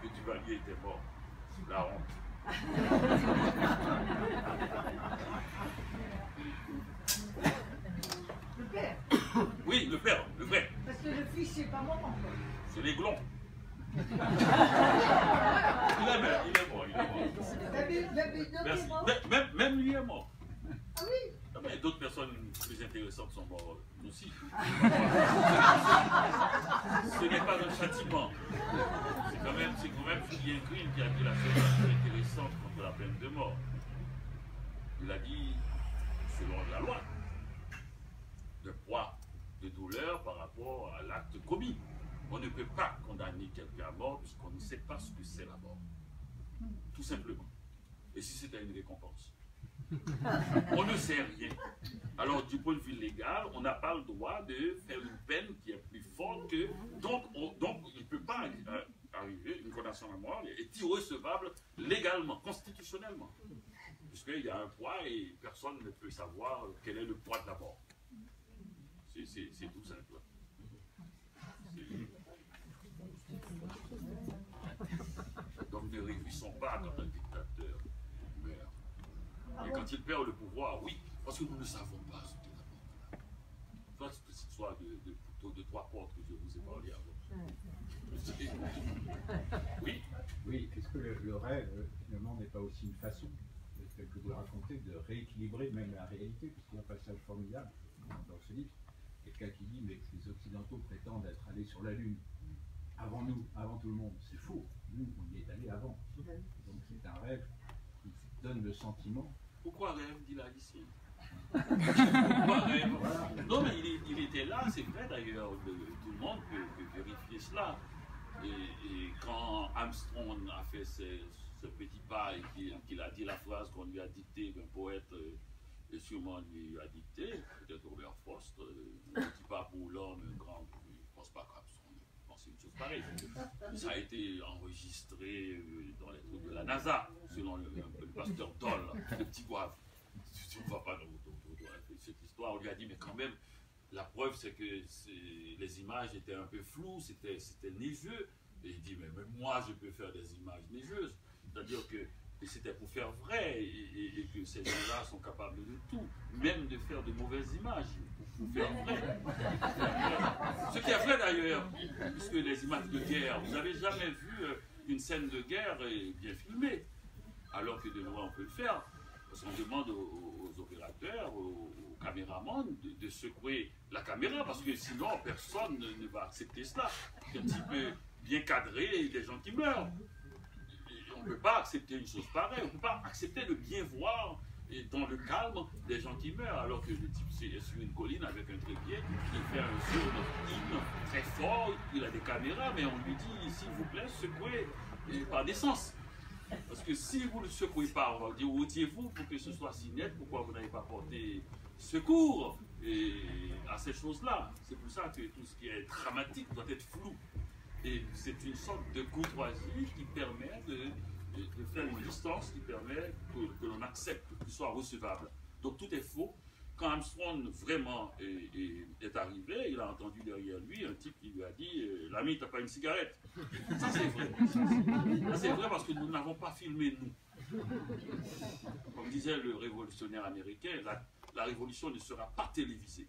que Duvalier était mort. La honte. Le père. Oui, le père, le vrai. Parce que le fils, c'est pas mort encore. C'est l'aiglon. Il est mort. Merci. Même lui est mort. Ah oui. Mais d'autres personnes plus intéressantes sont mortes aussi. Ce n'est pas un châtiment. C'est quand même Julien Green qui a dit la chose la plus intéressante contre la peine de mort. Il a dit, selon la loi, de poids, de douleur par rapport à l'acte commis. On ne peut pas condamner quelqu'un à mort puisqu'on ne sait pas ce que c'est la mort. Tout simplement. Et si c'était une récompense? On ne sait rien. Alors, du point de vue légal, on n'a pas le droit de faire une peine qui est plus forte que... Donc il ne peut pas arriver, une condamnation à mort est irrecevable légalement, constitutionnellement. Puisqu'il y a un poids et personne ne peut savoir quel est le poids de la mort. C'est tout simple. Donc ne réjouissons pas quand un dictateur meurt. Et quand il perd le pouvoir, oui, parce que nous ne savons pas ce qu'est la mort. Soit cette histoire de trois portes que je vous ai parlé avant. Oui. Oui, est-ce que le rêve, finalement, n'est pas aussi une façon, tel que vous le racontez, de rééquilibrer même la réalité, puisqu'il y a un passage formidable dans ce livre, quelqu'un qui dit, mais que les Occidentaux prétendent être allés sur la Lune avant nous, avant tout le monde. C'est faux. Nous, on y est allés avant. Donc c'est un rêve qui donne le sentiment. Pourquoi rêve, dit la ici? Pourquoi rêve? Non, mais il était là, c'est vrai d'ailleurs. Tout le monde peut vérifier cela. Et quand Armstrong a fait ce petit pas et qu'il a dit la phrase qu'on lui a dictée, qu'un poète sûrement lui a dicté, peut-être Robert Frost, un petit pas pour l'homme, un grand, je ne pense pas qu'Armstrong pensait une chose pareille. Ça a été enregistré dans les trucs de la NASA, selon le pasteur Doll, le petit goave. On ne va pas dans cette histoire, on lui a dit, mais quand même, la preuve, c'est que les images étaient un peu floues, c'était neigeux. Et il dit, mais même moi, je peux faire des images neigeuses. C'est-à-dire que c'était pour faire vrai, et que ces gens-là sont capables de tout, même de faire de mauvaises images, pour faire vrai. Ce qui est vrai d'ailleurs, puisque les images de guerre, vous n'avez jamais vu une scène de guerre bien filmée, alors que de loin on peut le faire. Parce qu'on demande aux opérateurs, aux caméramans de secouer la caméra, parce que sinon personne ne va accepter cela. C'est un petit peu bien cadré et des gens qui meurent. Et on ne peut pas accepter une chose pareille, on ne peut pas accepter de bien voir et dans le calme des gens qui meurent, alors que le type est sur une colline avec un trépied, il fait un zoom très fort, il a des caméras, mais on lui dit, s'il vous plaît, secouez par décence. Parce que si vous ne le secouez pas, on va dire, retiez-vous pour que ce soit si net, pourquoi vous n'avez pas porté secours à ces choses-là. C'est pour ça que tout ce qui est dramatique doit être flou. Et c'est une sorte de courtoisie qui permet de faire une distance, qui permet que l'on accepte, qu'il soit recevable. Donc tout est faux. Quand Armstrong vraiment est arrivé, il a entendu derrière lui un type qui lui a dit « L'ami, t'as pas une cigarette ?» Ça c'est vrai. Ça c'est vrai parce que nous n'avons pas filmé nous. Comme disait le révolutionnaire américain, la révolution ne sera pas télévisée.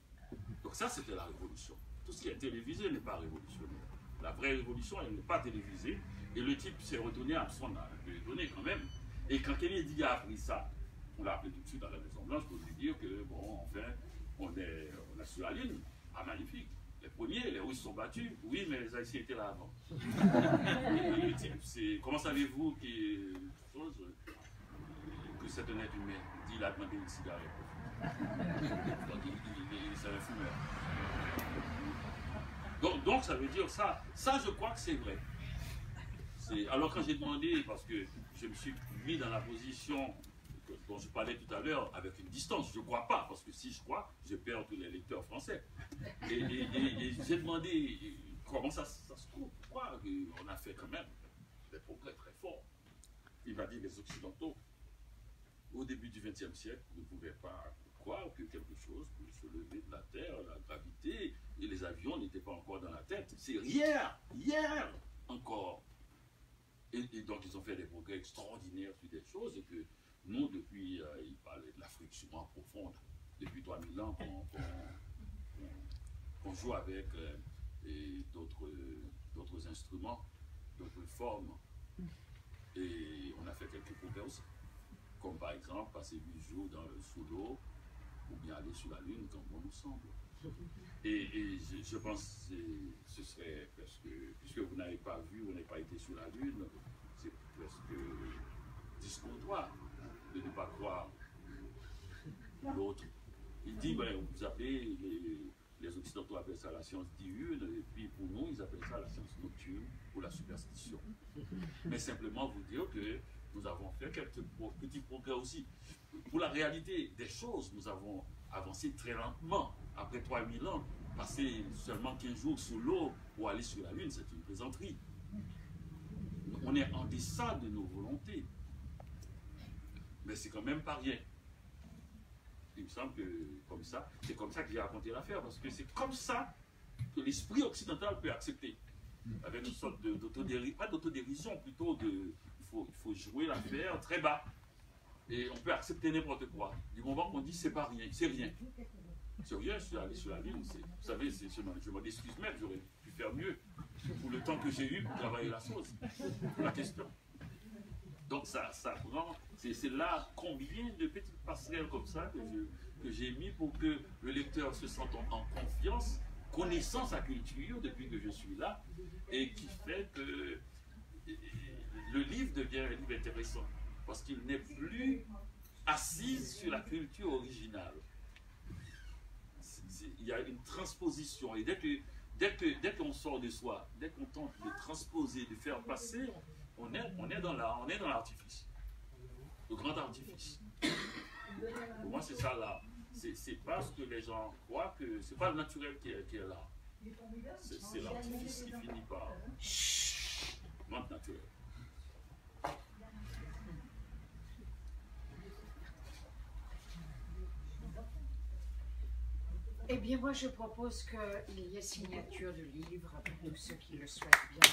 Donc ça c'était la révolution. Tout ce qui est télévisé n'est pas révolutionnaire. La vraie révolution, elle n'est pas télévisée. Et le type s'est retourné, Armstrong a un peu étonné quand même. Et quand Kennedy a appris ça, on l'a appelé tout de suite à la Maison Blanche pour lui dire que, bon, enfin, on est sur la Lune. Ah, magnifique. Les premiers, les Russes sont battus. Oui, mais les Haïtiens étaient là avant. Comment savez-vous que c'est un être humain? Il dit, il a demandé une cigarette. Donc, c'est un fumeur. Donc, ça veut dire ça. Ça, je crois que c'est vrai. Alors, quand j'ai demandé, parce que je me suis mis dans la position dont je parlais tout à l'heure, avec une distance, je ne crois pas, parce que si je crois, je perds tous les lecteurs français. Et j'ai demandé comment ça se trouve, pourquoi on a fait quand même des progrès très forts. Il m'a dit, les Occidentaux, au début du XXe siècle, ne pouvaient pas croire que quelque chose pouvait se lever de la Terre, la gravité, et les avions n'étaient pas encore dans la tête. C'est hier encore, Et donc, ils ont fait des progrès extraordinaires sur des choses et que nous, depuis, ils parlaient de l'Afrique sûrement profonde, depuis 3000 ans qu'on joue avec d'autres instruments, d'autres formes. Et on a fait quelques progrès aussi. Comme par exemple, passer 8 jours sous l'eau, ou bien aller sur la Lune, comme bon nous semble. Et je pense que ce serait presque, puisque vous n'avez pas vu, vous n'avez pas été sur la Lune, c'est presque discontoire de ne pas croire l'autre. Il dit, ben, vous appelez, les Occidentaux appellent ça la science diurne, et puis pour nous, ils appellent ça la science nocturne ou la superstition. Mais simplement vous dire que nous avons fait quelques petits progrès aussi. Pour la réalité des choses, nous avons avancé très lentement. Après 3000 ans, passer seulement 15 jours sous l'eau pour aller sur la Lune, c'est une plaisanterie. On est en deçà de nos volontés. Mais c'est quand même pas rien. Il me semble que c'est comme ça que j'ai raconté l'affaire, parce que c'est comme ça que l'esprit occidental peut accepter. Avec une sorte d'autodérision, pas d'autodérision, plutôt de... Il faut jouer l'affaire très bas. Et on peut accepter n'importe quoi. Du moment qu'on dit c'est pas rien, c'est rien. C'est rien, je suis allé sur la Lune. Vous savez, je m'en excuse même, j'aurais pu faire mieux pour le temps que j'ai eu pour travailler la chose, la question. Donc ça prend, c'est là combien de petites passerelles comme ça que j'ai mis pour que le lecteur se sente en confiance, connaissant sa culture depuis que je suis là, et qui fait que le livre devient un livre intéressant, parce qu'il n'est plus assis sur la culture originale. Il y a une transposition, et dès qu'on sort de soi, dès qu'on tente de transposer, de faire passer, on est dans l'artifice, le grand artifice. Pour moi, c'est ça là. C'est parce que les gens croient que c'est pas le naturel qui est là. C'est l'artifice qui finit par rendre naturel. Eh bien, moi, je propose qu'il y ait signature de livre pour tous ceux qui le souhaitent bien.